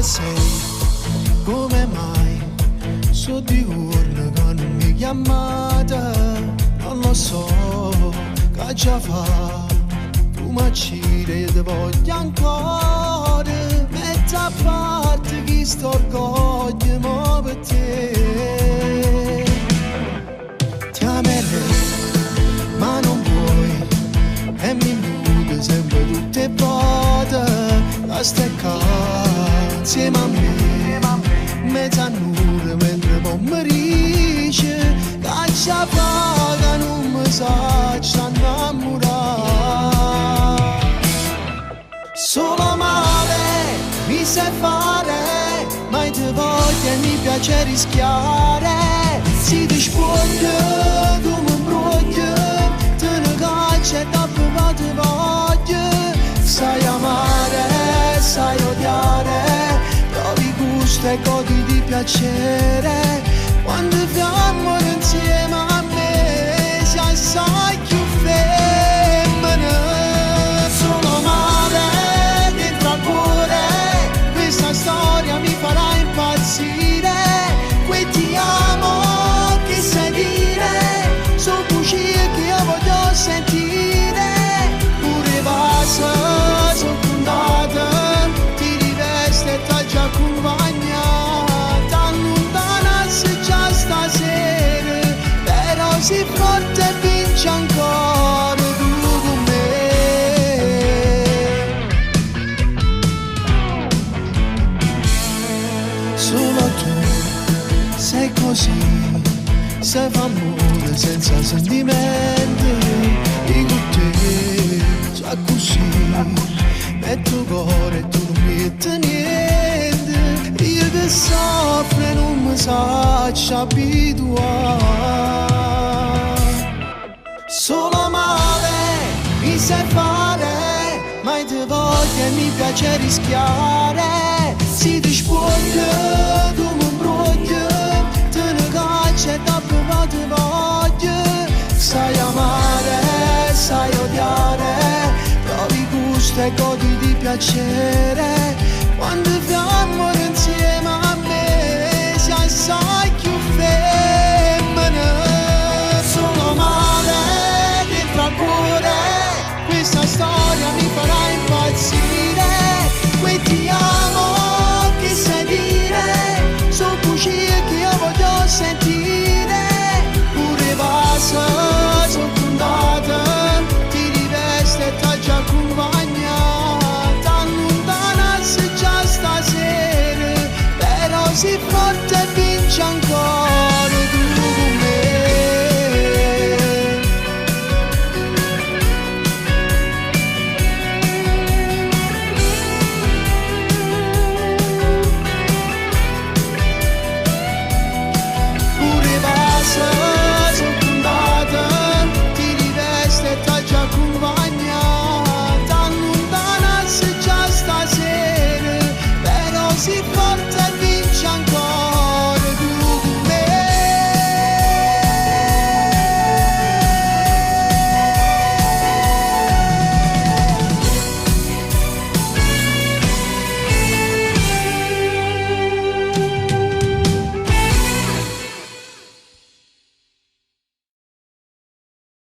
dove sei, come mai, so diurno che non mi chiamate, non lo so, che già fa, tu mi ciri e ti voglio ancora, metti a parte chi sto orgoglio, ma per te, ti amerei, ma non puoi, e mi nude sempre tutte volte, a steccare insieme a me, mezza nuda mentre pomeriggio, caccia paga non mi sa ci innamorare. Solo male mi sai fare, mai ti voglio e mi piace rischiare, si ti spoglio, tu mi imbroglio, te ne caccia e dopo ti voglio, sai amare, sai odiare, provi gusto e godi di piacere, quando fiammo insieme a me, si assai più femmine, solo male dentro al cuore, questa storia mi farà impazzire, qui ti amo, che sai dire, sono bugie che io voglio sentire, pure basta, sono puntata, ti riveste e t'ha già accompagnata, allontanarsi già stasera, però si forte e vince ancora tu con me. Solo tu sei così, sei fa amore senza sentimenti, io con te sono così, metto cuore e tu non metti niente, io che soffro e non mi saccio abituare. Solo male mi sai fare, mai ti voglio e mi piace rischiare, si ti spoglio, tu mi imbroglio, te ne caccia e dopo ti voglio, sai amare, sai odiare, provi gusto e godi di piacere, quando fiammo